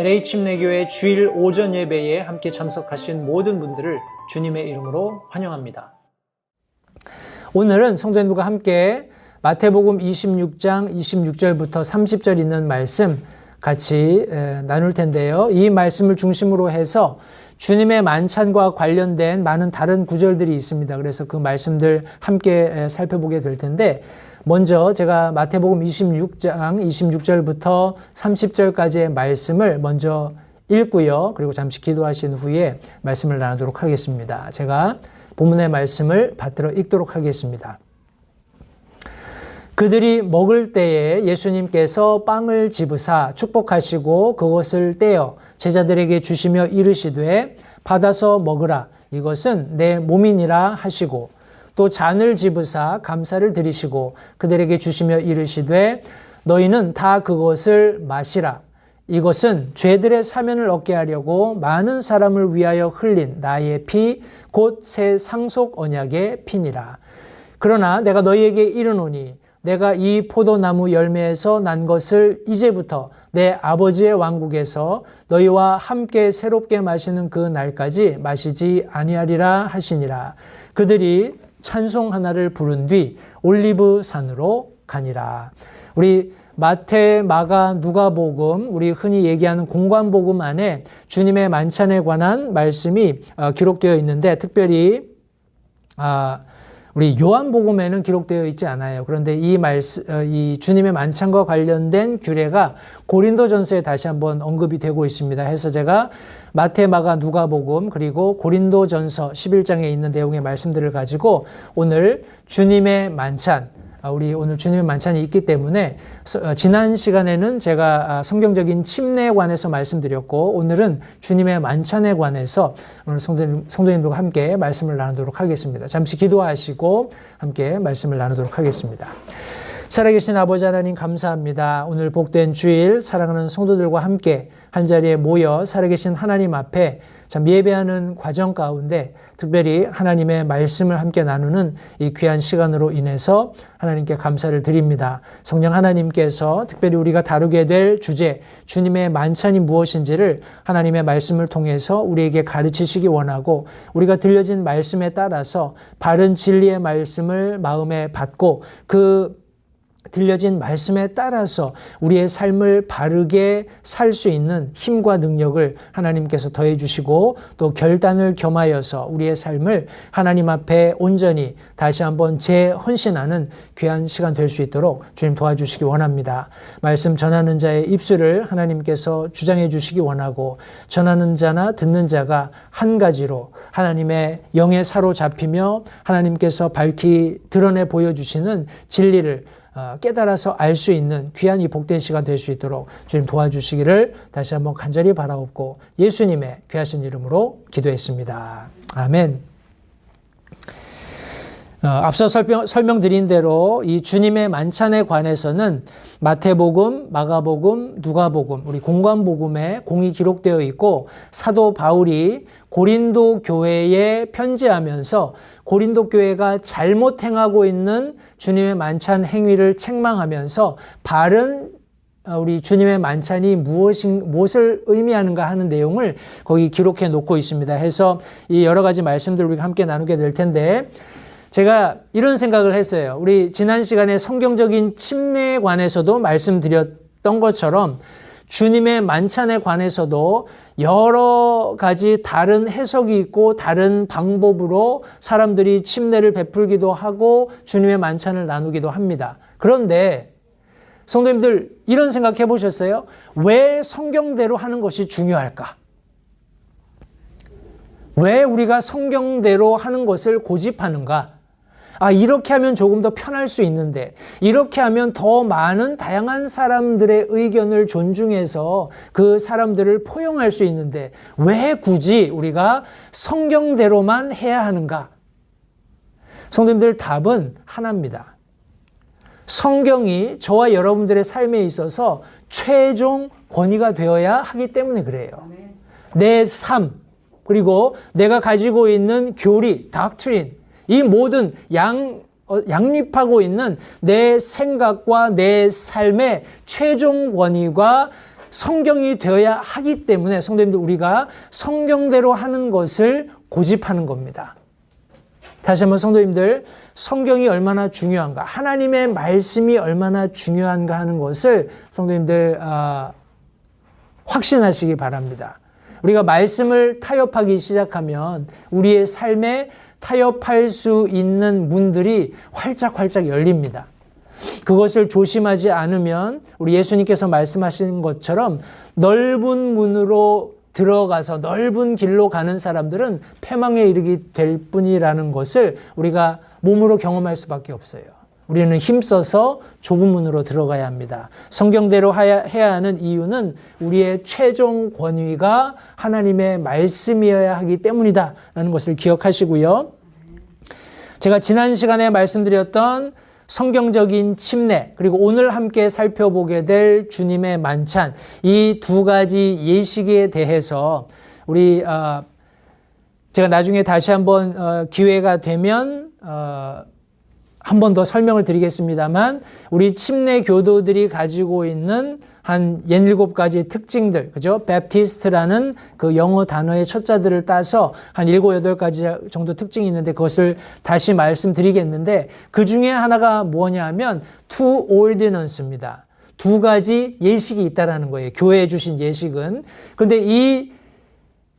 LA 침례교회 주일 오전 예배에 함께 참석하신 모든 분들을 주님의 이름으로 환영합니다. 오늘은 성도님들과 함께 마태복음 26장 26절부터 30절 있는 말씀 같이 나눌 텐데요. 이 말씀을 중심으로 해서 주님의 만찬과 관련된 많은 다른 구절들이 있습니다. 그래서 그 말씀들 함께 살펴보게 될 텐데, 먼저 제가 마태복음 26장 26절부터 30절까지의 말씀을 먼저 읽고요. 그리고 잠시 기도하신 후에 말씀을 나누도록 하겠습니다. 제가 본문의 말씀을 받들어 읽도록 하겠습니다. 그들이 먹을 때에 예수님께서 빵을 집으사 축복하시고 그것을 떼어 제자들에게 주시며 이르시되 받아서 먹으라, 이것은 내 몸이니라 하시고, 또 잔을 집으사 감사를 드리시고 그들에게 주시며 이르시되 너희는 다 그것을 마시라, 이것은 죄들의 사면을 얻게 하려고 많은 사람을 위하여 흘린 나의 피 곧 새 상속 언약의 피니라. 그러나 내가 너희에게 이르노니 내가 이 포도나무 열매에서 난 것을 이제부터 내 아버지의 왕국에서 너희와 함께 새롭게 마시는 그 날까지 마시지 아니하리라 하시니라. 그들이 찬송 하나를 부른 뒤 올리브 산으로 가니라. 우리 마태, 마가, 누가복음, 우리 흔히 얘기하는 공관복음 안에 주님의 만찬에 관한 말씀이 기록되어 있는데, 특별히 우리 요한복음에는 기록되어 있지 않아요. 그런데 이 주님의 만찬과 관련된 규례가 고린도전서에 다시 한번 언급이 되고 있습니다. 해서 제가 마태, 마가, 누가복음 그리고 고린도전서 11장에 있는 내용의 말씀들을 가지고 오늘 주님의 만찬, 우리 오늘 주님의 만찬이 있기 때문에 지난 시간에는 제가 성경적인 침례에 관해서 말씀드렸고, 오늘은 주님의 만찬에 관해서 오늘 성도님들과 함께 말씀을 나누도록 하겠습니다. 잠시 기도하시고 함께 말씀을 나누도록 하겠습니다. 살아계신 아버지 하나님, 감사합니다. 오늘 복된 주일 사랑하는 성도들과 함께 한자리에 모여 살아계신 하나님 앞에 참 예배하는 과정 가운데 특별히 하나님의 말씀을 함께 나누는 이 귀한 시간으로 인해서 하나님께 감사를 드립니다. 성령 하나님께서 특별히 우리가 다루게 될 주제, 주님의 만찬이 무엇인지를 하나님의 말씀을 통해서 우리에게 가르치시기 원하고, 우리가 들려진 말씀에 따라서 바른 진리의 말씀을 마음에 받고 그 들려진 말씀에 따라서 우리의 삶을 바르게 살 수 있는 힘과 능력을 하나님께서 더해 주시고, 또 결단을 겸하여서 우리의 삶을 하나님 앞에 온전히 다시 한번 재헌신하는 귀한 시간 될 수 있도록 주님 도와주시기 원합니다. 말씀 전하는 자의 입술을 하나님께서 주장해 주시기 원하고, 전하는 자나 듣는 자가 한 가지로 하나님의 영에 사로잡히며 하나님께서 밝히 드러내 보여주시는 진리를 깨달아서 알 수 있는 귀한 이 복된 시간 될 수 있도록 주님 도와주시기를 다시 한번 간절히 바라옵고 예수님의 귀하신 이름으로 기도했습니다. 아멘. 앞서 설명드린 대로 이 주님의 만찬에 관해서는 마태복음, 마가복음, 누가복음, 우리 공관복음에 공이 기록되어 있고, 사도 바울이 고린도 교회에 편지하면서 고린도 교회가 잘못 행하고 있는 주님의 만찬 행위를 책망하면서 바른 우리 주님의 만찬이 무엇을 의미하는가 하는 내용을 거기 기록해 놓고 있습니다. 해서 이 여러 가지 말씀들을 우리가 함께 나누게 될 텐데, 제가 이런 생각을 했어요. 우리 지난 시간에 성경적인 침례에 관해서도 말씀드렸던 것처럼 주님의 만찬에 관해서도 여러 가지 다른 해석이 있고 다른 방법으로 사람들이 침례를 베풀기도 하고 주님의 만찬을 나누기도 합니다. 그런데 성도님들, 이런 생각 해보셨어요? 왜 성경대로 하는 것이 중요할까? 왜 우리가 성경대로 하는 것을 고집하는가? 이렇게 하면 조금 더 편할 수 있는데, 이렇게 하면 더 많은 다양한 사람들의 의견을 존중해서 그 사람들을 포용할 수 있는데, 왜 굳이 우리가 성경대로만 해야 하는가? 성도님들, 답은 하나입니다. 성경이 저와 여러분들의 삶에 있어서 최종 권위가 되어야 하기 때문에 그래요. 내 삶, 그리고 내가 가지고 있는 교리, 닥트린, 이 모든 양립하고 있는 내 생각과 내 삶의 최종 권위가 성경이 되어야 하기 때문에 성도님들 우리가 성경대로 하는 것을 고집하는 겁니다. 다시 한번 성도님들 성경이 얼마나 중요한가, 하나님의 말씀이 얼마나 중요한가 하는 것을 성도님들 확신하시기 바랍니다. 우리가 말씀을 타협하기 시작하면 우리의 삶에 타협할 수 있는 문들이 활짝활짝 열립니다. 그것을 조심하지 않으면 우리 예수님께서 말씀하신 것처럼 넓은 문으로 들어가서 넓은 길로 가는 사람들은 패망에 이르게 될 뿐이라는 것을 우리가 몸으로 경험할 수밖에 없어요. 우리는 힘써서 좁은 문으로 들어가야 합니다. 성경대로 해야 하는 이유는 우리의 최종 권위가 하나님의 말씀이어야 하기 때문이다라는 것을 기억하시고요. 제가 지난 시간에 말씀드렸던 성경적인 침례, 그리고 오늘 함께 살펴보게 될 주님의 만찬, 이 두 가지 예식에 대해서 우리 제가 나중에 다시 한번 기회가 되면 한 번 더 설명을 드리겠습니다만, 우리 침례 교도들이 가지고 있는 한 17가지 특징들, 그죠? 베프티스트라는 그 영어 단어의 첫자들을 따서 한 7, 8가지 정도 특징이 있는데 그것을 다시 말씀드리겠는데, 그 중에 하나가 뭐냐 하면 two ordinance입니다. 두 가지 예식이 있다라는 거예요. 교회에 주신 예식은. 그런데 이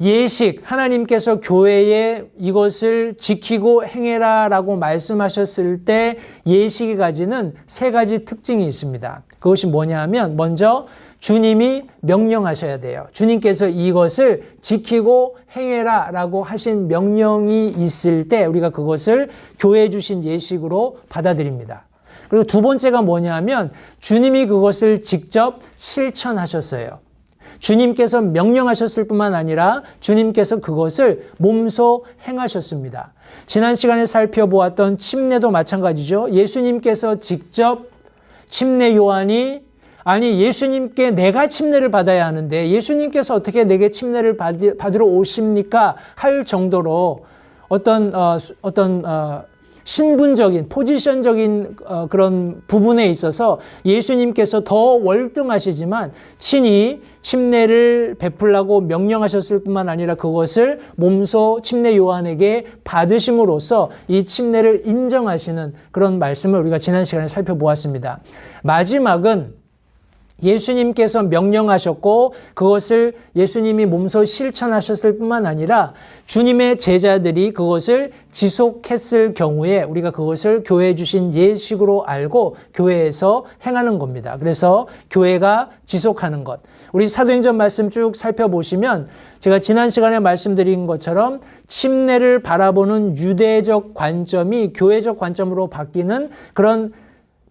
예식, 하나님께서 교회에 이것을 지키고 행해라 라고 말씀하셨을 때 예식이 가지는 3가지 특징이 있습니다. 그것이 뭐냐 하면, 먼저 주님이 명령하셔야 돼요. 주님께서 이것을 지키고 행해라 라고 하신 명령이 있을 때 우리가 그것을 교회에 주신 예식으로 받아들입니다. 그리고 두 번째가 뭐냐 하면, 주님이 그것을 직접 실천하셨어요. 주님께서 명령하셨을 뿐만 아니라 주님께서 그것을 몸소 행하셨습니다. 지난 시간에 살펴보았던 침례도 마찬가지죠. 예수님께서 직접 침례 요한이, 아니 예수님께 내가 침례를 받아야 하는데 예수님께서 어떻게 내게 침례를 받으러 오십니까? 할 정도로 어떤 신분적인, 포지션적인 그런 부분에 있어서 예수님께서 더 월등하시지만 친히 침례를 베풀라고 명령하셨을 뿐만 아니라 그것을 몸소 침례 요한에게 받으심으로써 이 침례를 인정하시는 그런 말씀을 우리가 지난 시간에 살펴보았습니다. 마지막은 예수님께서 명령하셨고 그것을 예수님이 몸소 실천하셨을 뿐만 아니라 주님의 제자들이 그것을 지속했을 경우에 우리가 그것을 교회에 주신 예식으로 알고 교회에서 행하는 겁니다. 그래서 교회가 지속하는 것. 우리 사도행전 말씀 쭉 살펴보시면 제가 지난 시간에 말씀드린 것처럼 침례를 바라보는 유대적 관점이 교회적 관점으로 바뀌는 그런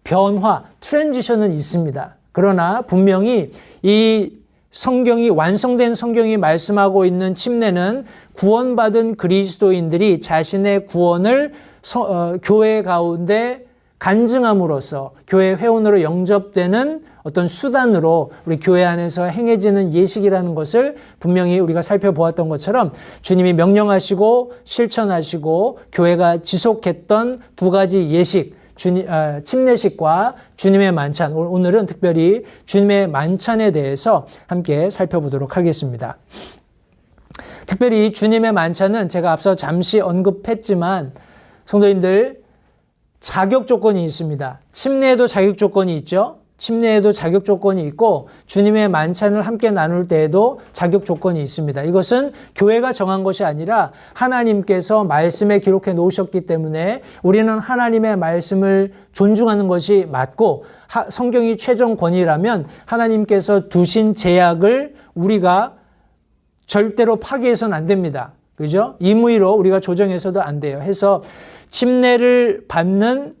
변화, 트랜지션은 있습니다. 그러나 분명히 이 성경이, 완성된 성경이 말씀하고 있는 침례는 구원받은 그리스도인들이 자신의 구원을 교회 가운데 간증함으로써 교회 회원으로 영접되는 어떤 수단으로 우리 교회 안에서 행해지는 예식이라는 것을 분명히 우리가 살펴보았던 것처럼 주님이 명령하시고 실천하시고 교회가 지속했던 두 가지 예식, 침례식과 주님의 만찬, 오늘은 특별히 주님의 만찬에 대해서 함께 살펴보도록 하겠습니다. 특별히 주님의 만찬은 제가 앞서 잠시 언급했지만 성도님들 자격 조건이 있습니다. 침례에도 자격 조건이 있죠. 침례에도 자격 조건이 있고 주님의 만찬을 함께 나눌 때에도 자격 조건이 있습니다. 이것은 교회가 정한 것이 아니라 하나님께서 말씀에 기록해 놓으셨기 때문에 우리는 하나님의 말씀을 존중하는 것이 맞고 성경이 최종 권위라면 하나님께서 두신 제약을 우리가 절대로 파기해서는 안 됩니다. 그죠? 임의로 우리가 조정해서도 안 돼요. 해서 침례를 받는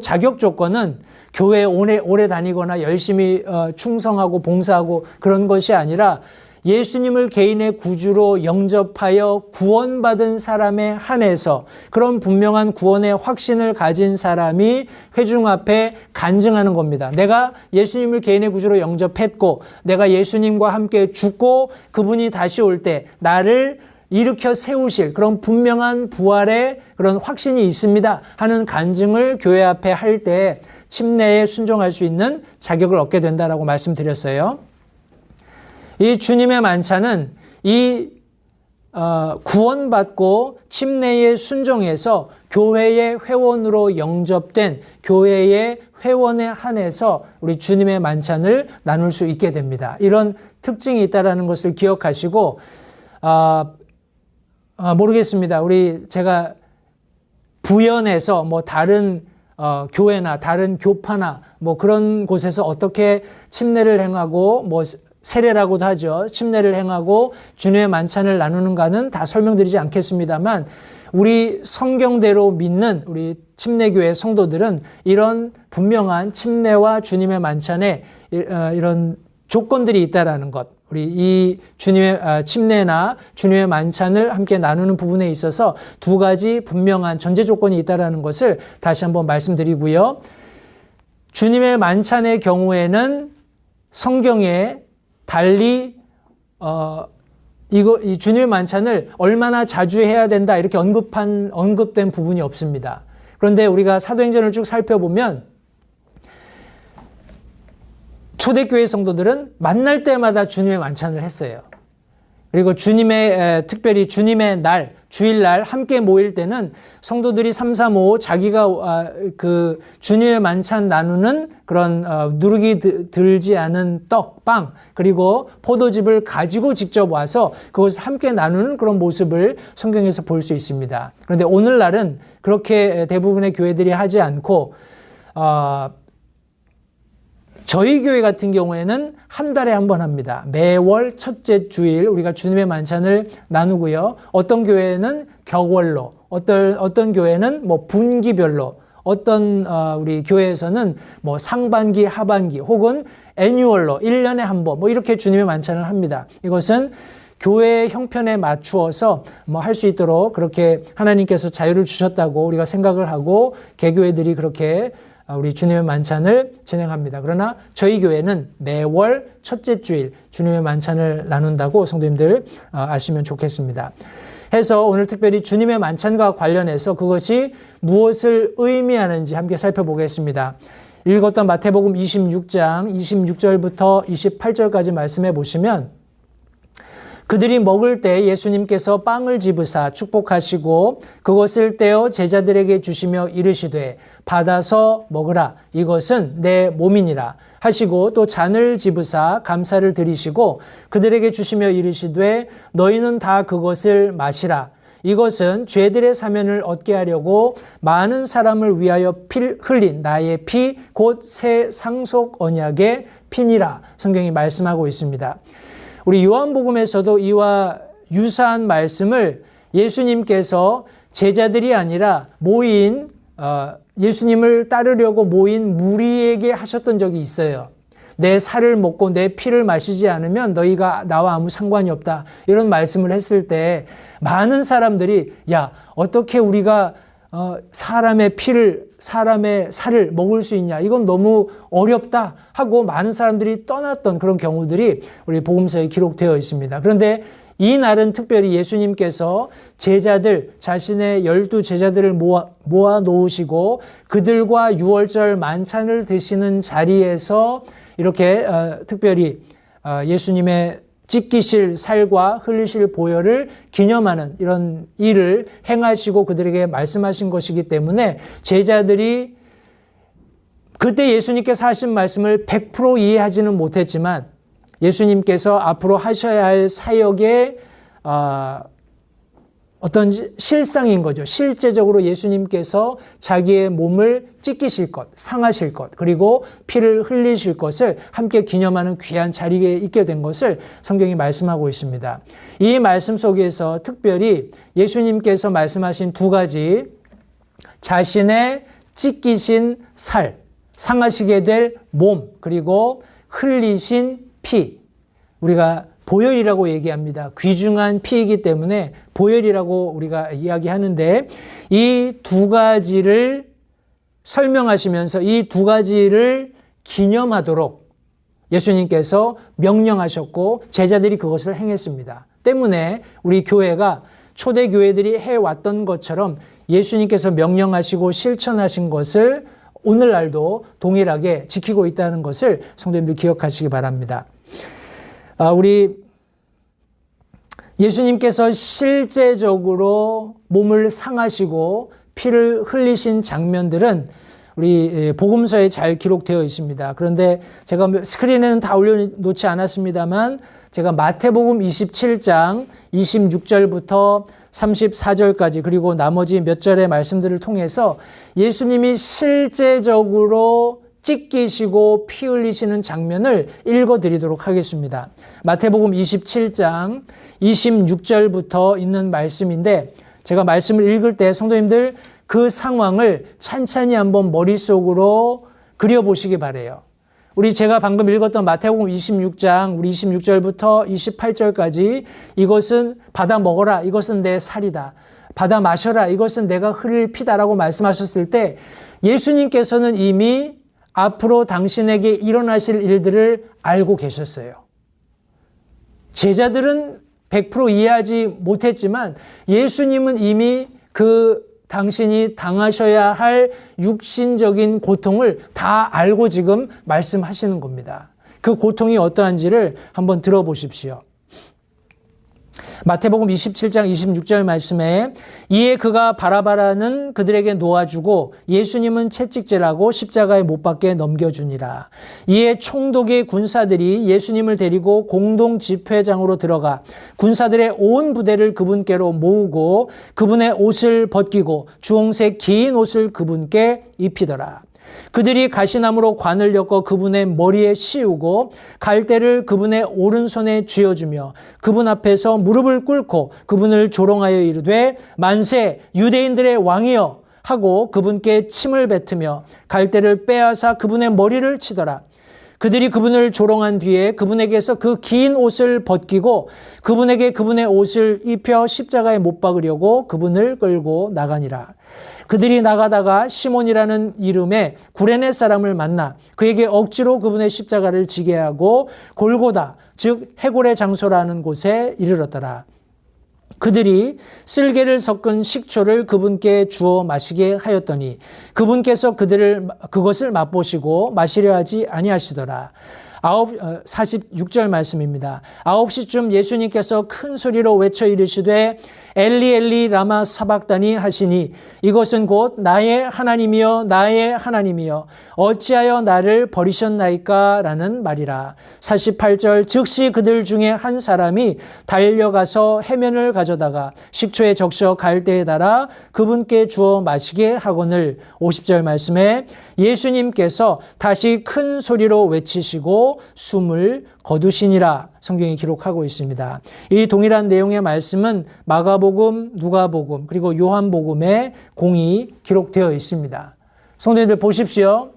자격 조건은 교회에 오래 다니거나 열심히 충성하고 봉사하고 그런 것이 아니라 예수님을 개인의 구주로 영접하여 구원받은 사람에 한해서 그런 분명한 구원의 확신을 가진 사람이 회중 앞에 간증하는 겁니다. 내가 예수님을 개인의 구주로 영접했고 내가 예수님과 함께 죽고 그분이 다시 올 때 나를 일으켜 세우실 그런 분명한 부활의 그런 확신이 있습니다 하는 간증을 교회 앞에 할 때 침례에 순종할 수 있는 자격을 얻게 된다라고 말씀드렸어요. 이 주님의 만찬은 이 구원받고 침례에 순종해서 교회의 회원으로 영접된 교회의 회원에 한해서 우리 주님의 만찬을 나눌 수 있게 됩니다. 이런 특징이 있다는 것을 기억하시고 모르겠습니다. 제가 부연해서 뭐 다른 교회나 다른 교파나 뭐 그런 곳에서 어떻게 침례를 행하고 뭐 세례라고도 하죠. 침례를 행하고 주님의 만찬을 나누는가는 다 설명드리지 않겠습니다만 우리 성경대로 믿는 우리 침례교회 성도들은 이런 분명한 침례와 주님의 만찬에 이런 조건들이 있다라는 것. 우리 이 주님의 침례나 주님의 만찬을 함께 나누는 부분에 있어서 두 가지 분명한 전제 조건이 있다라는 것을 다시 한번 말씀드리고요. 주님의 만찬의 경우에는 성경에 달리 이 주님의 만찬을 얼마나 자주 해야 된다 이렇게 언급된 부분이 없습니다. 그런데 우리가 사도행전을 쭉 살펴보면 초대교회 성도들은 만날 때마다 주님의 만찬을 했어요. 그리고 특별히 주님의 날, 주일날 함께 모일 때는 성도들이 335 자기가 그 주님의 만찬 나누는 그런 누룩이 들지 않은 떡, 빵, 그리고 포도즙을 가지고 직접 와서 그것을 함께 나누는 그런 모습을 성경에서 볼 수 있습니다. 그런데 오늘날은 그렇게 대부분의 교회들이 하지 않고 저희 교회 같은 경우에는 한 달에 한 번 합니다. 매월 첫째 주일 우리가 주님의 만찬을 나누고요. 어떤 교회는 격월로, 어떤 교회는 뭐 분기별로, 어떤 우리 교회에서는 뭐 상반기, 하반기 혹은 애뉴얼로 1년에 한 번 뭐 이렇게 주님의 만찬을 합니다. 이것은 교회의 형편에 맞추어서 뭐 할 수 있도록 그렇게 하나님께서 자유를 주셨다고 우리가 생각을 하고 개교회들이 그렇게 우리 주님의 만찬을 진행합니다. 그러나 저희 교회는 매월 첫째 주일 주님의 만찬을 나눈다고 성도님들 아시면 좋겠습니다. 해서 오늘 특별히 주님의 만찬과 관련해서 그것이 무엇을 의미하는지 함께 살펴보겠습니다. 읽었던 마태복음 26장 26절부터 28절까지 말씀해 보시면 그들이 먹을 때 예수님께서 빵을 집으사 축복하시고 그것을 떼어 제자들에게 주시며 이르시되 받아서 먹으라 이것은 내 몸이니라 하시고 또 잔을 집으사 감사를 드리시고 그들에게 주시며 이르시되 너희는 다 그것을 마시라 이것은 죄들의 사면을 얻게 하려고 많은 사람을 위하여 흘린 나의 피 곧 새 상속 언약의 피니라 성경이 말씀하고 있습니다. 우리 요한복음에서도 이와 유사한 말씀을 예수님께서 제자들이 아니라 예수님을 따르려고 모인 무리에게 하셨던 적이 있어요. 내 살을 먹고 내 피를 마시지 않으면 너희가 나와 아무 상관이 없다. 이런 말씀을 했을 때 많은 사람들이 야 어떻게 우리가 사람의 살을 먹을 수 있냐. 이건 너무 어렵다 하고 많은 사람들이 떠났던 그런 경우들이 우리 복음서에 기록되어 있습니다. 그런데 이 날은 특별히 예수님께서 자신의 12 제자들을 모아 놓으시고 그들과 유월절 만찬을 드시는 자리에서 이렇게 특별히 예수님의 찢기실 살과 흘리실 보혈을 기념하는 이런 일을 행하시고 그들에게 말씀하신 것이기 때문에 제자들이 그때 예수님께서 하신 말씀을 100% 이해하지는 못했지만 예수님께서 앞으로 하셔야 할 사역의 어떤 실상인 거죠. 실제적으로 예수님께서 자기의 몸을 찢기실 것, 상하실 것, 그리고 피를 흘리실 것을 함께 기념하는 귀한 자리에 있게 된 것을 성경이 말씀하고 있습니다. 이 말씀 속에서 특별히 예수님께서 말씀하신 두 가지 자신의 찢기신 살, 상하시게 될 몸, 그리고 흘리신 피, 우리가 보혈이라고 얘기합니다. 귀중한 피이기 때문에 보혈이라고 우리가 이야기하는데 이 두 가지를 설명하시면서 이 두 가지를 기념하도록 예수님께서 명령하셨고 제자들이 그것을 행했습니다. 때문에 우리 교회가 초대 교회들이 해왔던 것처럼 예수님께서 명령하시고 실천하신 것을 오늘날도 동일하게 지키고 있다는 것을 성도님들 기억하시기 바랍니다. 우리 예수님께서 실제적으로 몸을 상하시고 피를 흘리신 장면들은 우리 복음서에 잘 기록되어 있습니다. 그런데 제가 스크린에는 다 올려놓지 않았습니다만 제가 마태복음 27장 26절부터 34절까지 그리고 나머지 몇 절의 말씀들을 통해서 예수님이 실제적으로 찢기시고 피 흘리시는 장면을 읽어드리도록 하겠습니다. 마태복음 27장 26절부터 있는 말씀인데 제가 말씀을 읽을 때 성도님들 그 상황을 찬찬히 한번 머릿속으로 그려보시기 바라요. 제가 방금 읽었던 마태복음 26장 우리 26절부터 28절까지 이것은 받아 먹어라, 이것은 내 살이다, 받아 마셔라, 이것은 내가 흘릴 피다라고 말씀하셨을 때 예수님께서는 이미 앞으로 당신에게 일어나실 일들을 알고 계셨어요. 제자들은 100% 이해하지 못했지만 예수님은 이미 당신이 당하셔야 할 육신적인 고통을 다 알고 지금 말씀하시는 겁니다. 그 고통이 어떠한지를 한번 들어보십시오. 마태복음 27장 26절 말씀에 이에 그가 바라바라는 그들에게 놓아주고 예수님은 채찍질하고 십자가에 못 박게 넘겨주니라. 이에 총독의 군사들이 예수님을 데리고 공동 집회장으로 들어가 군사들의 온 부대를 그분께로 모으고 그분의 옷을 벗기고 주홍색 긴 옷을 그분께 입히더라. 그들이 가시나무로 관을 엮어 그분의 머리에 씌우고 갈대를 그분의 오른손에 쥐어주며 그분 앞에서 무릎을 꿇고 그분을 조롱하여 이르되 만세 유대인들의 왕이여 하고 그분께 침을 뱉으며 갈대를 빼앗아 그분의 머리를 치더라. 그들이 그분을 조롱한 뒤에 그분에게서 그 긴 옷을 벗기고 그분에게 그분의 옷을 입혀 십자가에 못 박으려고 그분을 끌고 나가니라. 그들이 나가다가 시몬이라는 이름의 구레네 사람을 만나 그에게 억지로 그분의 십자가를 지게 하고 골고다 즉 해골의 장소라는 곳에 이르렀더라. 그들이 쓸개를 섞은 식초를 그분께 주어 마시게 하였더니 그분께서 그것을 맛보시고 마시려 하지 아니하시더라. 46절 말씀입니다. 9시쯤 예수님께서 큰 소리로 외쳐 이르시되 엘리 엘리 라마 사박다니 하시니 이것은 곧 나의 하나님이여 나의 하나님이여 어찌하여 나를 버리셨나이까 라는 말이라. 48절 즉시 그들 중에 한 사람이 달려가서 해면을 가져다가 식초에 적셔 갈대에 달아 그분께 주어 마시게 하거늘. 50절 말씀에 예수님께서 다시 큰 소리로 외치시고 숨을 거두시니라 성경이 기록하고 있습니다. 이 동일한 내용의 말씀은 마가복음, 누가복음 그리고 요한복음에 공히 기록되어 있습니다. 성도님들 보십시오.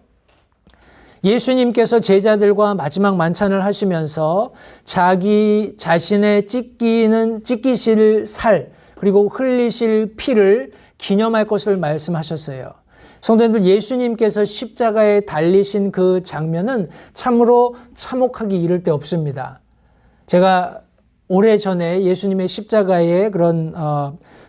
예수님께서 제자들과 마지막 만찬을 하시면서 자기 자신의 찢기실 살 그리고 흘리실 피를 기념할 것을 말씀하셨어요. 성도님들 예수님께서 십자가에 달리신 그 장면은 참으로 참혹하기 이를 데 없습니다. 제가 오래전에 예수님의 십자가의 그런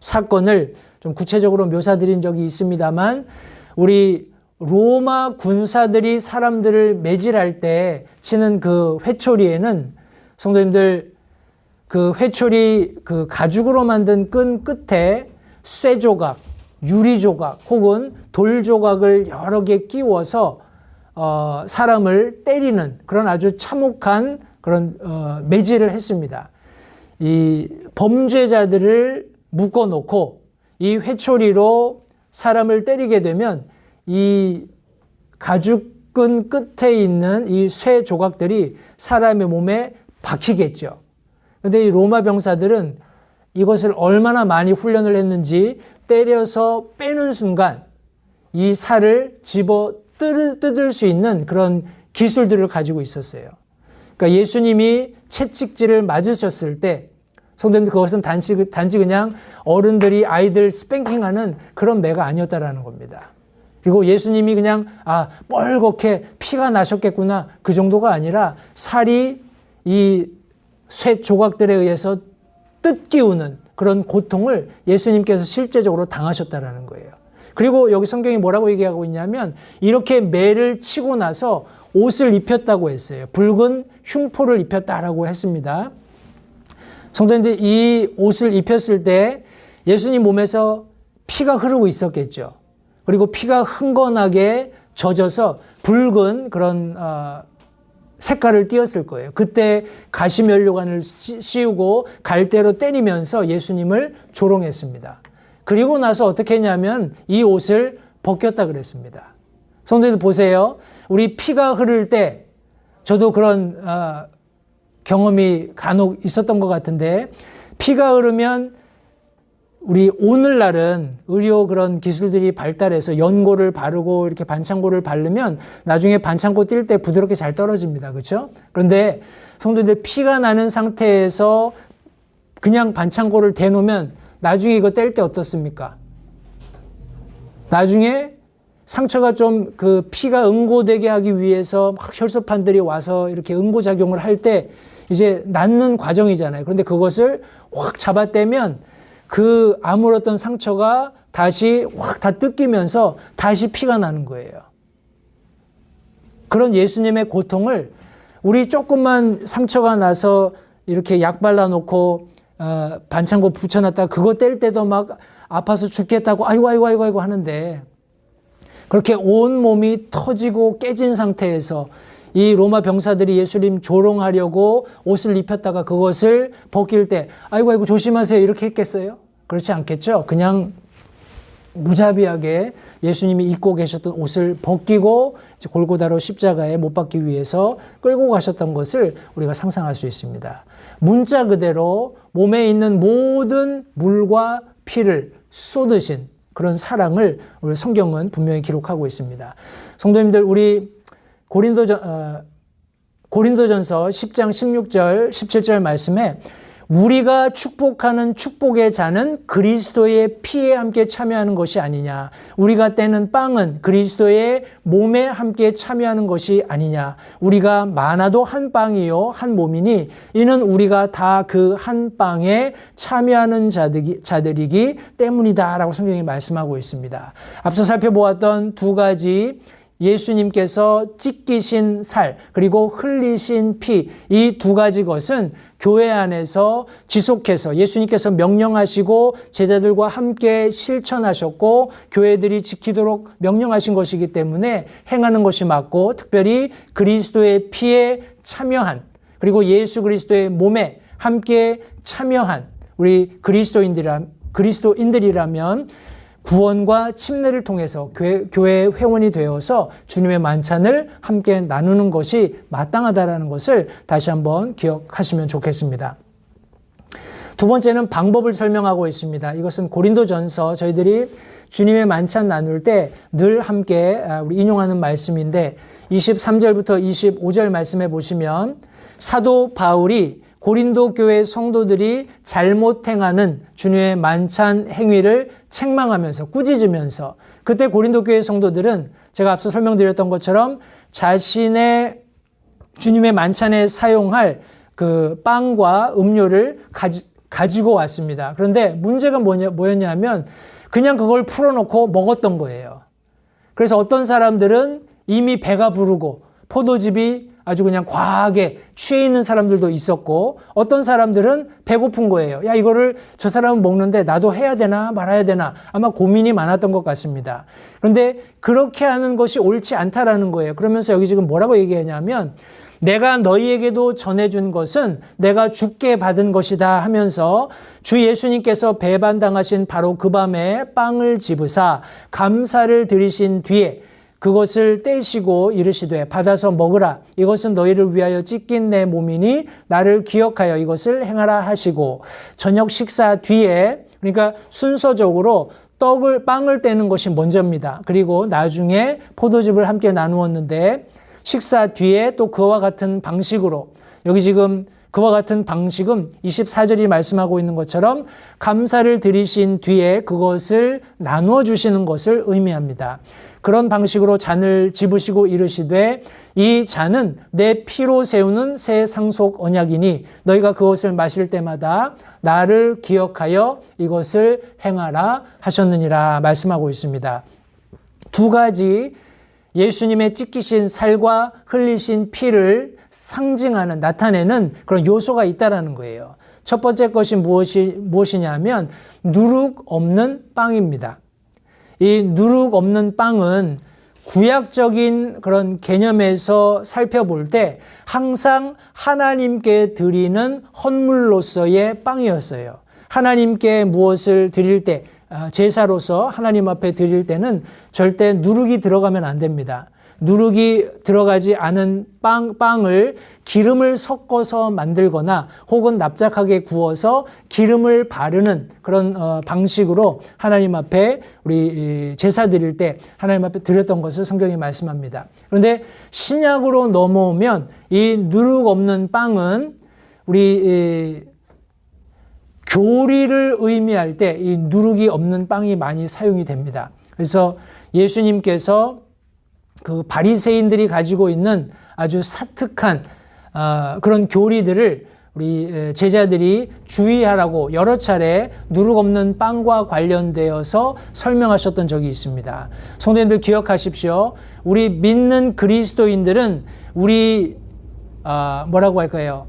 사건을 좀 구체적으로 묘사드린 적이 있습니다만 우리 로마 군사들이 사람들을 매질할 때 치는 그 회초리에는 성도님들 그 회초리 그 가죽으로 만든 끈 끝에 쇠 조각, 유리 조각 혹은 돌 조각을 여러 개 끼워서 사람을 때리는 그런 아주 참혹한 그런 매질을 했습니다. 이 범죄자들을 묶어놓고 이 회초리로 사람을 때리게 되면 이 가죽끈 끝에 있는 이 쇠 조각들이 사람의 몸에 박히겠죠. 그런데 이 로마 병사들은 이것을 얼마나 많이 훈련을 했는지 때려서 빼는 순간 이 살을 집어 뜯을 수 있는 그런 기술들을 가지고 있었어요. 그러니까 예수님이 채찍질을 맞으셨을 때 성도님들 그것은 단지 그냥 어른들이 아이들 스팽킹하는 그런 매가 아니었다라는 겁니다. 그리고 예수님이 그냥 뻘겋게 피가 나셨겠구나 그 정도가 아니라 살이 이 쇠 조각들에 의해서 뜯기우는 그런 고통을 예수님께서 실제적으로 당하셨다라는 거예요. 그리고 여기 성경이 뭐라고 얘기하고 있냐면 이렇게 매를 치고 나서 옷을 입혔다고 했어요. 붉은 흉포를 입혔다라고 했습니다. 성도님들, 이 옷을 입혔을 때 예수님 몸에서 피가 흐르고 있었겠죠. 그리고 피가 흥건하게 젖어서 붉은 그런 색깔을 띄었을 거예요. 그때 가시면류관을 씌우고 갈대로 때리면서 예수님을 조롱했습니다. 그리고 나서 어떻게 했냐면 이 옷을 벗겼다 그랬습니다. 성도님들 보세요. 우리 피가 흐를 때 저도 그런 경험이 간혹 있었던 것 같은데, 피가 흐르면 우리 오늘날은 의료 그런 기술들이 발달해서 연고를 바르고 이렇게 반창고를 바르면 나중에 반창고 뛸 때 부드럽게 잘 떨어집니다. 그렇죠? 그런데 성도들, 피가 나는 상태에서 그냥 반창고를 대놓으면 나중에 이거 뗄 때 어떻습니까? 나중에 상처가 좀 그 피가 응고되게 하기 위해서 막 혈소판들이 와서 이렇게 응고작용을 할 때 이제 낫는 과정이잖아요. 그런데 그것을 확 잡아떼면 그 아물었던 상처가 다시 확 다 뜯기면서 다시 피가 나는 거예요. 그런 예수님의 고통을 우리 조금만 상처가 나서 이렇게 약 발라놓고 반창고 붙여놨다가 그거 뗄 때도 막 아파서 죽겠다고 아이고 하는데, 그렇게 온 몸이 터지고 깨진 상태에서 이 로마 병사들이 예수님 조롱하려고 옷을 입혔다가 그것을 벗길 때 아이고 조심하세요 이렇게 했겠어요? 그렇지 않겠죠. 그냥 무자비하게 예수님이 입고 계셨던 옷을 벗기고 골고다로 십자가에 못 박기 위해서 끌고 가셨던 것을 우리가 상상할 수 있습니다. 문자 그대로 몸에 있는 모든 물과 피를 쏟으신 그런 사랑을 우리 성경은 분명히 기록하고 있습니다. 성도님들, 우리 고린도전서 10장 16절 17절 말씀에 우리가 축복하는 축복의 잔은 그리스도의 피에 함께 참여하는 것이 아니냐. 우리가 떼는 빵은 그리스도의 몸에 함께 참여하는 것이 아니냐. 우리가 많아도 한 빵이요 한 몸이니 이는 우리가 다 그 한 빵에 참여하는 자들이기 때문이다 라고 성경이 말씀하고 있습니다. 앞서 살펴보았던 두 가지, 예수님께서 찢기신 살 그리고 흘리신 피, 이 두 가지 것은 교회 안에서 지속해서 예수님께서 명령하시고 제자들과 함께 실천하셨고 교회들이 지키도록 명령하신 것이기 때문에 행하는 것이 맞고, 특별히 그리스도의 피에 참여한, 그리고 예수 그리스도의 몸에 함께 참여한 우리 그리스도인들이라면 구원과 침례를 통해서 교회의 회원이 되어서 주님의 만찬을 함께 나누는 것이 마땅하다는 것을 다시 한번 기억하시면 좋겠습니다. 두 번째는 방법을 설명하고 있습니다. 이것은 고린도전서, 저희들이 주님의 만찬 나눌 때 늘 함께 우리 인용하는 말씀인데 23절부터 25절 말씀해 보시면 사도 바울이 고린도 교회 성도들이 잘못 행하는 주님의 만찬 행위를 책망하면서 꾸짖으면서, 그때 고린도 교회 성도들은 제가 앞서 설명드렸던 것처럼 자신의 주님의 만찬에 사용할 그 빵과 음료를 가지고 왔습니다. 그런데 문제가 뭐였냐면 그냥 그걸 풀어놓고 먹었던 거예요. 그래서 어떤 사람들은 이미 배가 부르고 포도즙이 아주 그냥 과하게 취해 있는 사람들도 있었고, 어떤 사람들은 배고픈 거예요. 야, 이거를 저 사람은 먹는데 나도 해야 되나 말아야 되나, 아마 고민이 많았던 것 같습니다. 그런데 그렇게 하는 것이 옳지 않다라는 거예요. 그러면서 여기 지금 뭐라고 얘기하냐면 내가 너희에게도 전해준 것은 내가 주께 받은 것이다 하면서 주 예수님께서 배반당하신 바로 그 밤에 빵을 집으사 감사를 드리신 뒤에 그것을 떼시고 이르시되 받아서 먹으라. 이것은 너희를 위하여 찢긴 내 몸이니 나를 기억하여 이것을 행하라 하시고, 저녁 식사 뒤에, 그러니까 순서적으로 빵을 떼는 것이 먼저입니다. 그리고 나중에 포도즙을 함께 나누었는데 식사 뒤에 또 그와 같은 방식으로, 여기 지금 그와 같은 방식은 24절이 말씀하고 있는 것처럼 감사를 드리신 뒤에 그것을 나누어 주시는 것을 의미합니다. 그런 방식으로 잔을 집으시고 이르시되 이 잔은 내 피로 세우는 새 상속 언약이니 너희가 그것을 마실 때마다 나를 기억하여 이것을 행하라 하셨느니라 말씀하고 있습니다. 두 가지 예수님의 찢기신 살과 흘리신 피를 상징하는, 나타내는 그런 요소가 있다라는 거예요. 첫 번째 것이 무엇이냐면 누룩 없는 빵입니다. 이 누룩 없는 빵은 구약적인 그런 개념에서 살펴볼 때 항상 하나님께 드리는 헌물로서의 빵이었어요. 하나님께 무엇을 드릴 때, 제사로서 하나님 앞에 드릴 때는 절대 누룩이 들어가면 안 됩니다. 누룩이 들어가지 않은 빵을 기름을 섞어서 만들거나 혹은 납작하게 구워서 기름을 바르는 그런 방식으로 하나님 앞에 우리 제사 드릴 때 하나님 앞에 드렸던 것을 성경이 말씀합니다. 그런데 신약으로 넘어오면 이 누룩 없는 빵은 우리 교리를 의미할 때 이 누룩이 없는 빵이 많이 사용이 됩니다. 그래서 예수님께서 그 바리새인들이 가지고 있는 아주 사특한 그런 교리들을 우리 제자들이 주의하라고 여러 차례 누룩 없는 빵과 관련되어서 설명하셨던 적이 있습니다. 성도님들 기억하십시오. 우리 믿는 그리스도인들은 우리 뭐라고 할까요?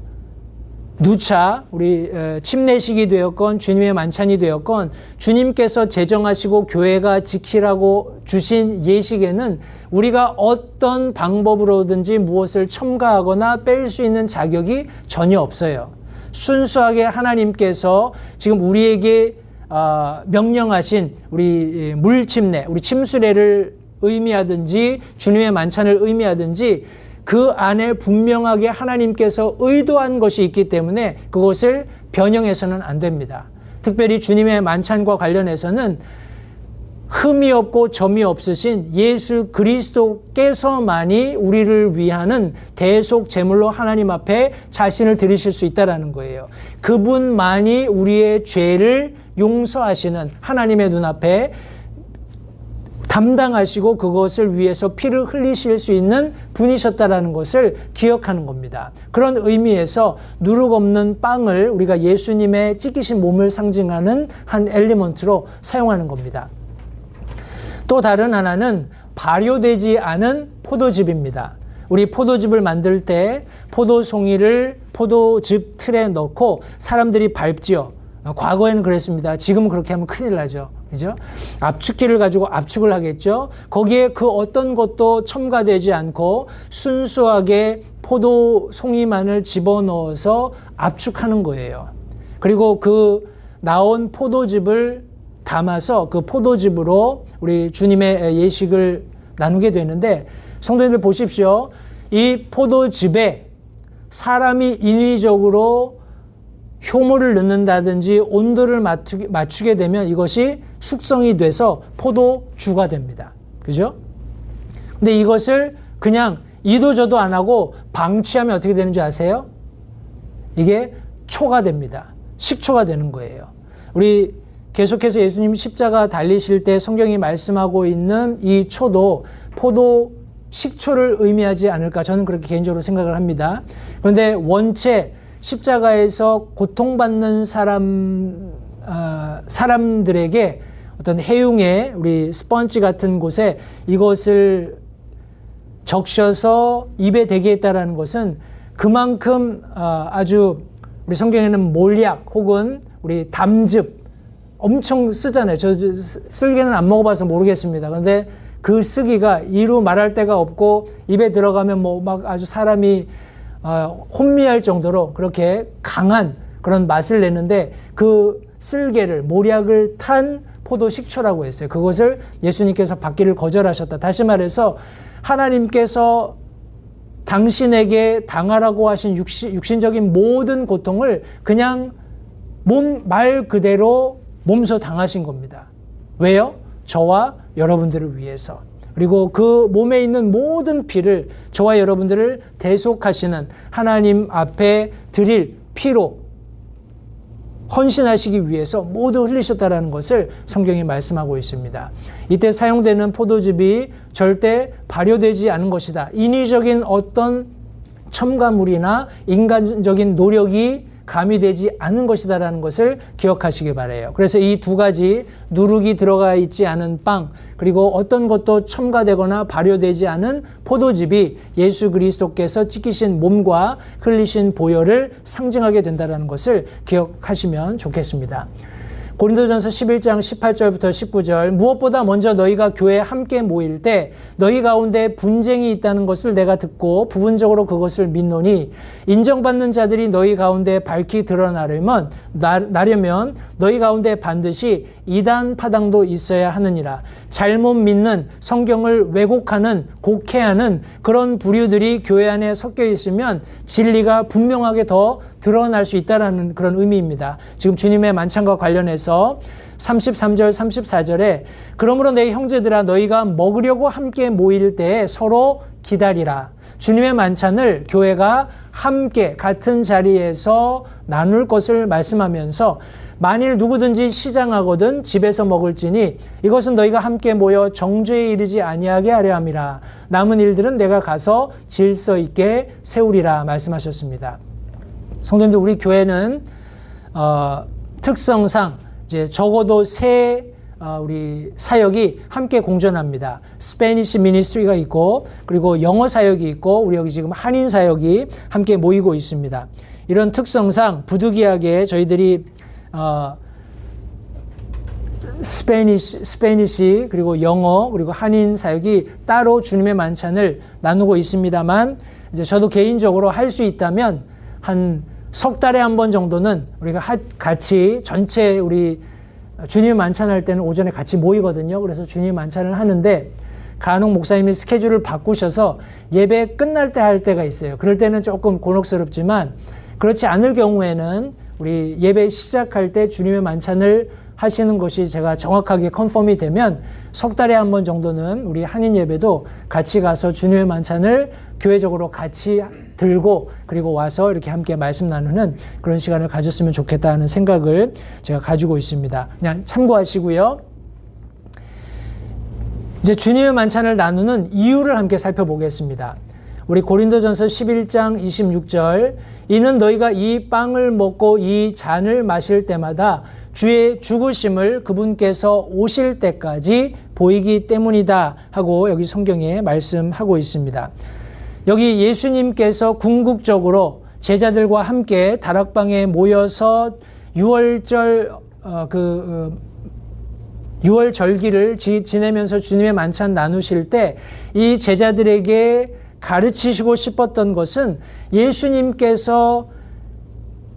누차 우리 침례식이 되었건 주님의 만찬이 되었건 주님께서 제정하시고 교회가 지키라고 주신 예식에는 우리가 어떤 방법으로든지 무엇을 첨가하거나 뺄 수 있는 자격이 전혀 없어요. 순수하게 하나님께서 지금 우리에게 명령하신 우리 물침례, 우리 침수례를 의미하든지 주님의 만찬을 의미하든지 그 안에 분명하게 하나님께서 의도한 것이 있기 때문에 그것을 변형해서는 안 됩니다. 특별히 주님의 만찬과 관련해서는 흠이 없고 점이 없으신 예수 그리스도께서만이 우리를 위하는 대속 제물로 하나님 앞에 자신을 드리실 수 있다는 거예요. 그분만이 우리의 죄를 용서하시는 하나님의 눈앞에 담당하시고 그것을 위해서 피를 흘리실 수 있는 분이셨다라는 것을 기억하는 겁니다. 그런 의미에서 누룩 없는 빵을 우리가 예수님의 찢기신 몸을 상징하는 한 엘리먼트로 사용하는 겁니다. 또 다른 하나는 발효되지 않은 포도즙입니다. 우리 포도즙을 만들 때 포도송이를 포도즙 틀에 넣고 사람들이 밟지요. 과거에는 그랬습니다. 지금은 그렇게 하면 큰일 나죠. 그죠? 압축기를 가지고 압축을 하겠죠. 거기에 그 어떤 것도 첨가되지 않고 순수하게 포도송이만을 집어넣어서 압축하는 거예요. 그리고 그 나온 포도즙을 담아서 그 포도즙으로 우리 주님의 예식을 나누게 되는데 성도님들 보십시오. 이 포도즙에 사람이 인위적으로 효모를 넣는다든지 온도를 맞추게 되면 이것이 숙성이 돼서 포도주가 됩니다. 그죠? 근데 이것을 그냥 이도저도 안 하고 방치하면 어떻게 되는 줄 아세요? 이게 초가 됩니다. 식초가 되는 거예요. 우리 계속해서 예수님 십자가 달리실 때 성경이 말씀하고 있는 이 초도 포도 식초를 의미하지 않을까 저는 그렇게 개인적으로 생각을 합니다. 그런데 원체 십자가에서 고통받는 사람들에게 어떤 해융의 우리 스펀지 같은 곳에 이것을 적셔서 입에 대게 했다라는 것은 그만큼 아주 우리 성경에는 몰약 혹은 우리 담즙 엄청 쓰잖아요. 저 쓸개는 안 먹어봐서 모르겠습니다. 그런데 그 쓰기가 이루 말할 데가 없고 입에 들어가면 뭐 막 아주 사람이 혼미할 정도로 그렇게 강한 그런 맛을 내는데 그 쓸개를 몰약을 탄 포도 식초라고 했어요. 그것을 예수님께서 받기를 거절하셨다. 다시 말해서 하나님께서 당신에게 당하라고 하신 육신적인 모든 고통을 그냥 말 그대로 몸소 당하신 겁니다. 왜요? 저와 여러분들을 위해서. 그리고 그 몸에 있는 모든 피를 저와 여러분들을 대속하시는 하나님 앞에 드릴 피로 헌신하시기 위해서 모두 흘리셨다라는 것을 성경이 말씀하고 있습니다. 이때 사용되는 포도즙이 절대 발효되지 않은 것이다. 인위적인 어떤 첨가물이나 인간적인 노력이 가미되지 않은 것이다라는 것을 기억하시기 바라요. 그래서 이 두 가지 누룩이 들어가 있지 않은 빵, 그리고 어떤 것도 첨가되거나 발효되지 않은 포도즙이 예수 그리스도께서 찢기신 몸과 흘리신 보혈을 상징하게 된다는 것을 기억하시면 좋겠습니다. 고린도전서 11장 18절부터 19절, 무엇보다 먼저 너희가 교회에 함께 모일 때 너희 가운데 분쟁이 있다는 것을 내가 듣고 부분적으로 그것을 믿노니, 인정받는 자들이 너희 가운데 밝히 드러나려면 너희 가운데 반드시 이단 파당도 있어야 하느니라. 잘못 믿는, 성경을 왜곡하는, 곡해하는 그런 부류들이 교회 안에 섞여 있으면 진리가 분명하게 더 드러날 수 있다는 그런 의미입니다. 지금 주님의 만찬과 관련해서 33절, 34절에 그러므로 내 형제들아 너희가 먹으려고 함께 모일 때에 서로 기다리라. 주님의 만찬을 교회가 함께 같은 자리에서 나눌 것을 말씀하면서, 만일 누구든지 시장하거든 집에서 먹을지니 이것은 너희가 함께 모여 정죄에 이르지 아니하게 하려 함이라. 남은 일들은 내가 가서 질서 있게 세우리라 말씀하셨습니다. 성도님들, 우리 교회는 특성상 이제 적어도 세 우리 사역이 함께 공존합니다. 스페니시 미니스트리가 있고, 그리고 영어 사역이 있고, 우리 여기 지금 한인 사역이 함께 모이고 있습니다. 이런 특성상 부득이하게 저희들이 스페니시 그리고 영어 그리고 한인 사역이 따로 주님의 만찬을 나누고 있습니다만, 이제 저도 개인적으로 할 수 있다면 한 석 달에 한 번 정도는 우리가 같이 전체 우리 주님의 만찬할 때는 오전에 같이 모이거든요. 그래서 주님의 만찬을 하는데 간혹 목사님이 스케줄을 바꾸셔서 예배 끝날 때 할 때가 있어요. 그럴 때는 조금 곤혹스럽지만, 그렇지 않을 경우에는 우리 예배 시작할 때 주님의 만찬을 하시는 것이 제가 정확하게 컨펌이 되면 석 달에 한 번 정도는 우리 한인 예배도 같이 가서 주님의 만찬을 교회적으로 같이 들고 그리고 와서 이렇게 함께 말씀 나누는 그런 시간을 가졌으면 좋겠다는 생각을 제가 가지고 있습니다. 그냥 참고하시고요. 이제 주님의 만찬을 나누는 이유를 함께 살펴보겠습니다. 우리 고린도전서 11장 26절, 이는 너희가 이 빵을 먹고 이 잔을 마실 때마다 주의 죽으심을 그분께서 오실 때까지 보이기 때문이다 하고 여기 성경에 말씀하고 있습니다. 여기 예수님께서 궁극적으로 제자들과 함께 다락방에 모여서 유월절 유월 절기를 지내면서 주님의 만찬 나누실 때 이 제자들에게 가르치시고 싶었던 것은, 예수님께서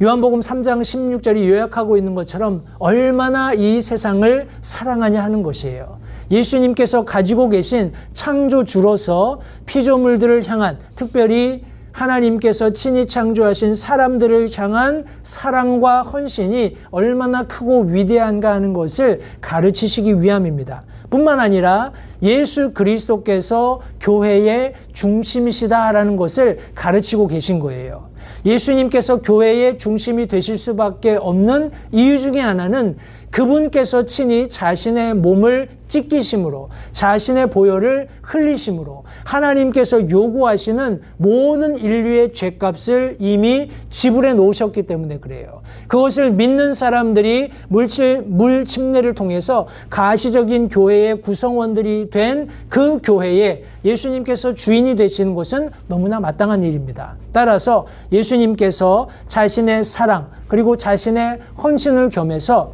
요한복음 3장 16절이 요약하고 있는 것처럼 얼마나 이 세상을 사랑하냐 하는 것이에요. 예수님께서 가지고 계신 창조주로서 피조물들을 향한, 특별히 하나님께서 친히 창조하신 사람들을 향한 사랑과 헌신이 얼마나 크고 위대한가 하는 것을 가르치시기 위함입니다. 뿐만 아니라 예수 그리스도께서 교회의 중심이시다라는 것을 가르치고 계신 거예요. 예수님께서 교회의 중심이 되실 수밖에 없는 이유 중에 하나는 그분께서 친히 자신의 몸을 찢기심으로, 자신의 보혈을 흘리심으로 하나님께서 요구하시는 모든 인류의 죄값을 이미 지불해 놓으셨기 때문에 그래요. 그것을 믿는 사람들이 물 침례를 통해서 가시적인 교회의 구성원들이 된 그 교회에 예수님께서 주인이 되시는 것은 너무나 마땅한 일입니다. 따라서 예수님께서 자신의 사랑 그리고 자신의 헌신을 겸해서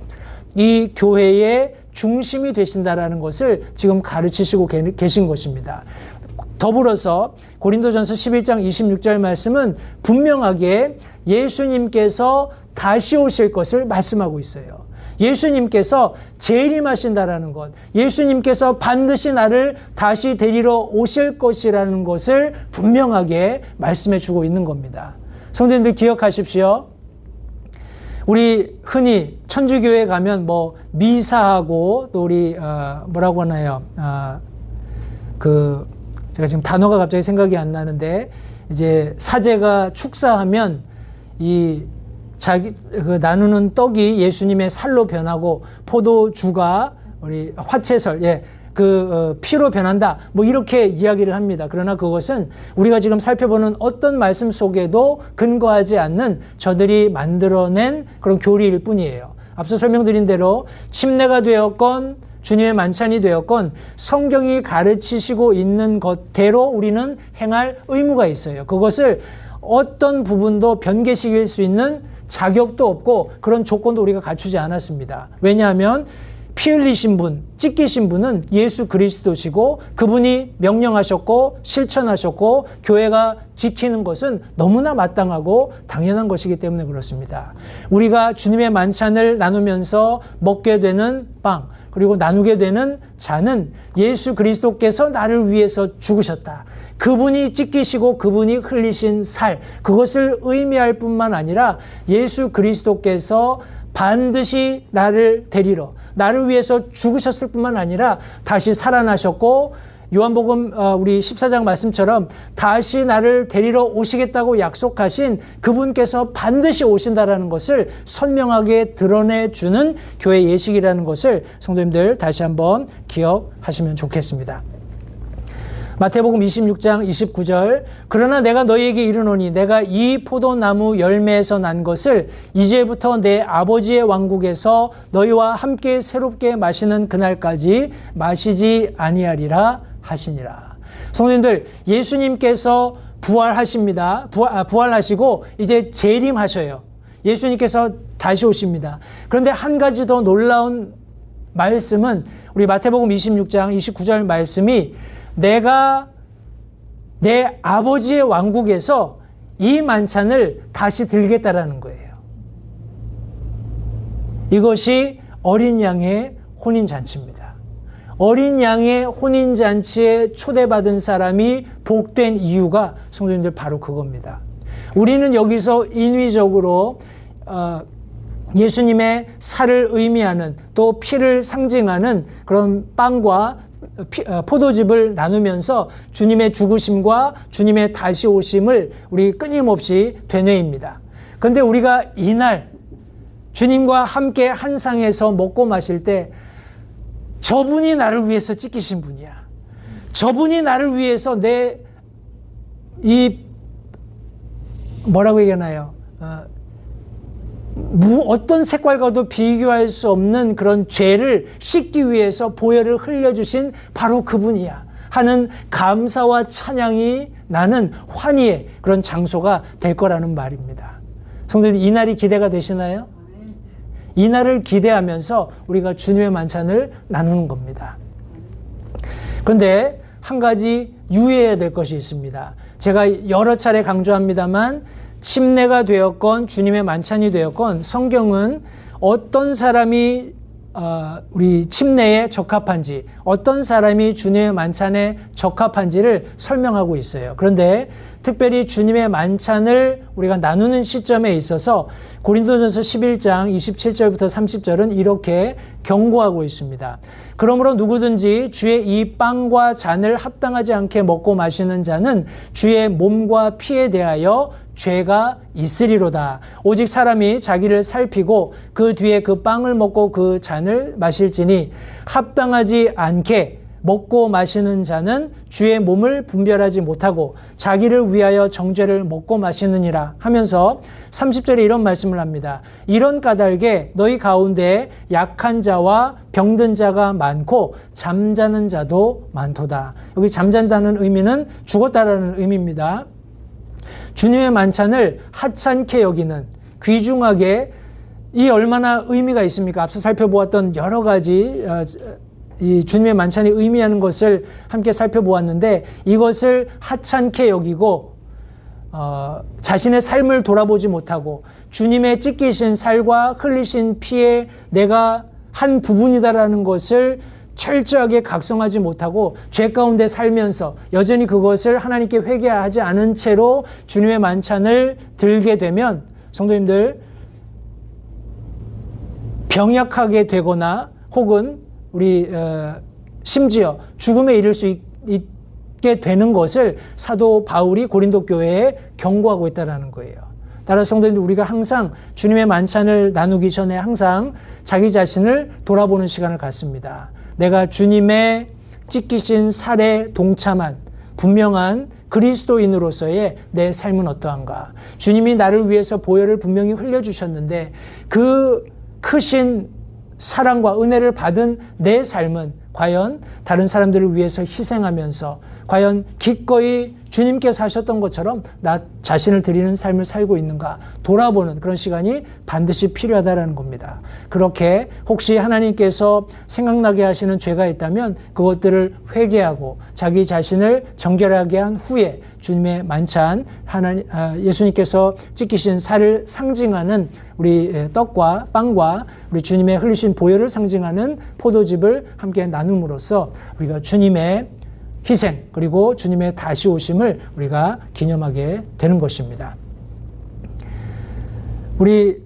이 교회의 중심이 되신다라는 것을 지금 가르치시고 계신 것입니다. 더불어서 고린도전서 11장 26절 말씀은 분명하게 예수님께서 다시 오실 것을 말씀하고 있어요. 예수님께서 재림하신다라는 것, 예수님께서 반드시 나를 다시 데리러 오실 것이라는 것을 분명하게 말씀해 주고 있는 겁니다. 성도님들 기억하십시오. 우리 흔히 천주교회 가면 뭐 미사하고 또 우리 뭐라고 하나요? 제가 지금 단어가 갑자기 생각이 안 나는데, 이제 사제가 축사하면 나누는 떡이 예수님의 살로 변하고 포도주가 우리 화채설, 피로 변한다. 뭐 이렇게 이야기를 합니다. 그러나 그것은 우리가 지금 살펴보는 어떤 말씀 속에도 근거하지 않는 저들이 만들어낸 그런 교리일 뿐이에요. 앞서 설명드린 대로 침례가 되었건 주님의 만찬이 되었건 성경이 가르치시고 있는 것대로 우리는 행할 의무가 있어요. 그것을 어떤 부분도 변개시킬 수 있는 자격도 없고 그런 조건도 우리가 갖추지 않았습니다. 왜냐하면 피 흘리신 분, 찢기신 분은 예수 그리스도시고 그분이 명령하셨고 실천하셨고 교회가 지키는 것은 너무나 마땅하고 당연한 것이기 때문에 그렇습니다. 우리가 주님의 만찬을 나누면서 먹게 되는 빵, 그리고 나누게 되는 잔은 예수 그리스도께서 나를 위해서 죽으셨다. 그분이 찢기시고 그분이 흘리신 살, 그것을 의미할 뿐만 아니라 예수 그리스도께서 반드시 나를 데리러, 나를 위해서 죽으셨을 뿐만 아니라 다시 살아나셨고 요한복음 우리 14장 말씀처럼 다시 나를 데리러 오시겠다고 약속하신 그분께서 반드시 오신다라는 것을 선명하게 드러내주는 교회 예식이라는 것을 성도님들 다시 한번 기억하시면 좋겠습니다. 마태복음 26장 29절 그러나 내가 너희에게 이르노니 내가 이 포도나무 열매에서 난 것을 이제부터 내 아버지의 왕국에서 너희와 함께 새롭게 마시는 그날까지 마시지 아니하리라 하시니라. 성도님들 예수님께서 부활하십니다. 부활하시고 이제 재림하셔요. 예수님께서 다시 오십니다. 그런데 한 가지 더 놀라운 말씀은 우리 마태복음 26장 29절 말씀이 내가 내 아버지의 왕국에서 이 만찬을 다시 들겠다라는 거예요. 이것이 어린 양의 혼인잔치입니다. 어린 양의 혼인잔치에 초대받은 사람이 복된 이유가 성도님들 바로 그겁니다. 우리는 여기서 인위적으로 예수님의 살을 의미하는 또 피를 상징하는 그런 빵과 포도즙을 나누면서 주님의 죽으심과 주님의 다시 오심을 우리 끊임없이 되뇌입니다. 그런데 우리가 이날 주님과 함께 한 상에서 먹고 마실 때 저분이 나를 위해서 찢기신 분이야. 저분이 나를 위해서 뭐라고 얘기하나요? 어떤 색깔과도 비교할 수 없는 그런 죄를 씻기 위해서 보혈을 흘려주신 바로 그분이야 하는 감사와 찬양이 나는 환희의 그런 장소가 될 거라는 말입니다. 성도님 이날이 기대가 되시나요? 이날을 기대하면서 우리가 주님의 만찬을 나누는 겁니다. 그런데 한 가지 유의해야 될 것이 있습니다. 제가 여러 차례 강조합니다만 침례가 되었건 주님의 만찬이 되었건 성경은 어떤 사람이 우리 침례에 적합한지 어떤 사람이 주님의 만찬에 적합한지를 설명하고 있어요. 그런데 특별히 주님의 만찬을 우리가 나누는 시점에 있어서 고린도전서 11장 27절부터 30절은 이렇게 경고하고 있습니다. 그러므로 누구든지 주의 이 빵과 잔을 합당하지 않게 먹고 마시는 자는 주의 몸과 피에 대하여 죄가 있으리로다. 오직 사람이 자기를 살피고 그 뒤에 그 빵을 먹고 그 잔을 마실지니 합당하지 않게 먹고 마시는 자는 주의 몸을 분별하지 못하고 자기를 위하여 정죄를 먹고 마시느니라 하면서 30절에 이런 말씀을 합니다. 이런 까닭에 너희 가운데 약한 자와 병든 자가 많고 잠자는 자도 많도다. 여기 잠잔다는 의미는 죽었다라는 의미입니다. 주님의 만찬을 하찮게 여기는 귀중하게 이 얼마나 의미가 있습니까? 앞서 살펴보았던 여러 가지 이 주님의 만찬이 의미하는 것을 함께 살펴보았는데 이것을 하찮게 여기고 자신의 삶을 돌아보지 못하고 주님의 찢기신 살과 흘리신 피에 내가 한 부분이다라는 것을 철저하게 각성하지 못하고 죄 가운데 살면서 여전히 그것을 하나님께 회개하지 않은 채로 주님의 만찬을 들게 되면 성도님들 병약하게 되거나 혹은 우리 심지어 죽음에 이를 수 있게 되는 것을 사도 바울이 고린도 교회에 경고하고 있다는 거예요. 따라서 성도님들 우리가 항상 주님의 만찬을 나누기 전에 항상 자기 자신을 돌아보는 시간을 갖습니다. 내가 주님의 찢기신 살에 동참한 분명한 그리스도인으로서의 내 삶은 어떠한가? 주님이 나를 위해서 보혈을 분명히 흘려주셨는데 그 크신 사랑과 은혜를 받은 내 삶은 과연 다른 사람들을 위해서 희생하면서 과연 기꺼이 주님께서 하셨던 것처럼 나 자신을 드리는 삶을 살고 있는가 돌아보는 그런 시간이 반드시 필요하다는 겁니다. 그렇게 혹시 하나님께서 생각나게 하시는 죄가 있다면 그것들을 회개하고 자기 자신을 정결하게 한 후에 주님의 만찬, 예수님께서 찢기신 살을 상징하는 우리 떡과 빵과 우리 주님의 흘리신 보혈을 상징하는 포도즙을 함께 나눔으로써 우리가 주님의 희생 그리고 주님의 다시 오심을 우리가 기념하게 되는 것입니다. 우리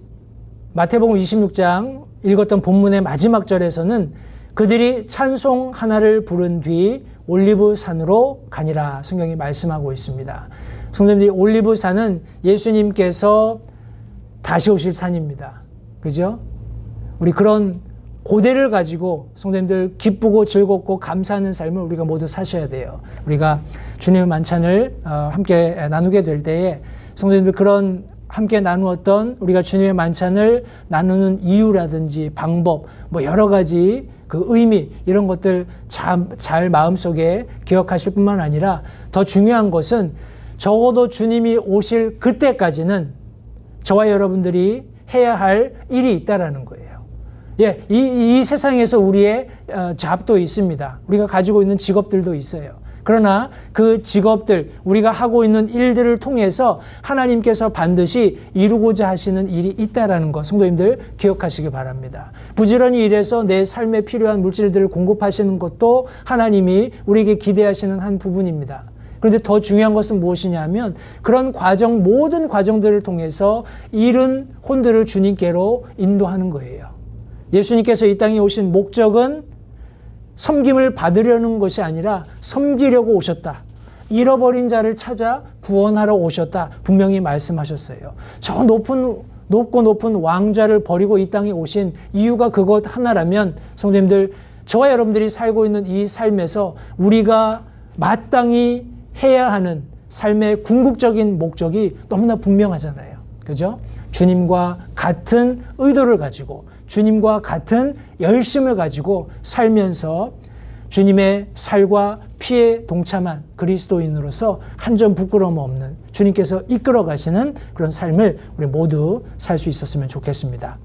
마태복음 26장 읽었던 본문의 마지막 절에서는 그들이 찬송 하나를 부른 뒤 올리브산으로 가니라 성경이 말씀하고 있습니다. 성도님들이 올리브산은 예수님께서 다시 오실 산입니다. 그죠? 우리 그런 고대를 가지고 성도님들 기쁘고 즐겁고 감사하는 삶을 우리가 모두 사셔야 돼요. 우리가 주님의 만찬을 함께 나누게 될 때에 성도님들 그런 함께 나누었던 우리가 주님의 만찬을 나누는 이유라든지 방법 뭐 여러 가지 그 의미 이런 것들 잘 마음속에 기억하실 뿐만 아니라 더 중요한 것은 적어도 주님이 오실 그때까지는 저와 여러분들이 해야 할 일이 있다라는 거예요. 예, 이 세상에서 우리의 잡도 있습니다. 우리가 가지고 있는 직업들도 있어요. 그러나 그 직업들, 우리가 하고 있는 일들을 통해서 하나님께서 반드시 이루고자 하시는 일이 있다라는 것, 성도님들 기억하시기 바랍니다. 부지런히 일해서 내 삶에 필요한 물질들을 공급하시는 것도 하나님이 우리에게 기대하시는 한 부분입니다. 그런데 더 중요한 것은 무엇이냐면 그런 과정, 모든 과정들을 통해서 잃은 혼들을 주님께로 인도하는 거예요. 예수님께서 이 땅에 오신 목적은 섬김을 받으려는 것이 아니라 섬기려고 오셨다. 잃어버린 자를 찾아 구원하러 오셨다. 분명히 말씀하셨어요. 저 높고 높은 왕좌를 버리고 이 땅에 오신 이유가 그것 하나라면 성도님들 저와 여러분들이 살고 있는 이 삶에서 우리가 마땅히 해야 하는 삶의 궁극적인 목적이 너무나 분명하잖아요. 그죠? 주님과 같은 의도를 가지고 주님과 같은 열심을 가지고 살면서 주님의 살과 피에 동참한 그리스도인으로서 한 점 부끄러움 없는 주님께서 이끌어 가시는 그런 삶을 우리 모두 살 수 있었으면 좋겠습니다.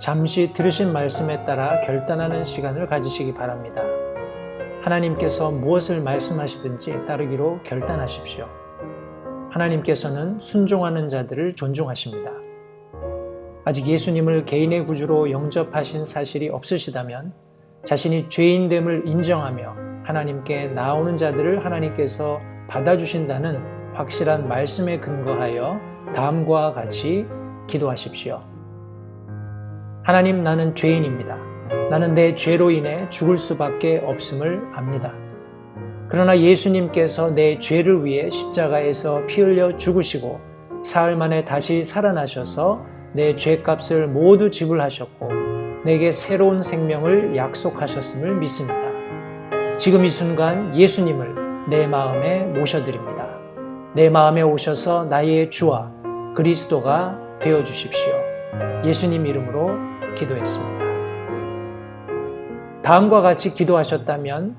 잠시 들으신 말씀에 따라 결단하는 시간을 가지시기 바랍니다. 하나님께서 무엇을 말씀하시든지 따르기로 결단하십시오. 하나님께서는 순종하는 자들을 존중하십니다. 아직 예수님을 개인의 구주로 영접하신 사실이 없으시다면 자신이 죄인됨을 인정하며 하나님께 나오는 자들을 하나님께서 받아주신다는 확실한 말씀에 근거하여 다음과 같이 기도하십시오. 하나님, 나는 죄인입니다. 나는 내 죄로 인해 죽을 수밖에 없음을 압니다. 그러나 예수님께서 내 죄를 위해 십자가에서 피 흘려 죽으시고 사흘 만에 다시 살아나셔서 내 죄값을 모두 지불하셨고 내게 새로운 생명을 약속하셨음을 믿습니다. 지금 이 순간 예수님을 내 마음에 모셔드립니다. 내 마음에 오셔서 나의 주와 그리스도가 되어주십시오. 예수님 이름으로 기도했습니다. 다음과 같이 기도하셨다면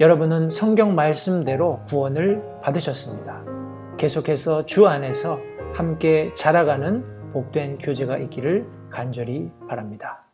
여러분은 성경 말씀대로 구원을 받으셨습니다. 계속해서 주 안에서 함께 자라가는 복된 교제가 있기를 간절히 바랍니다.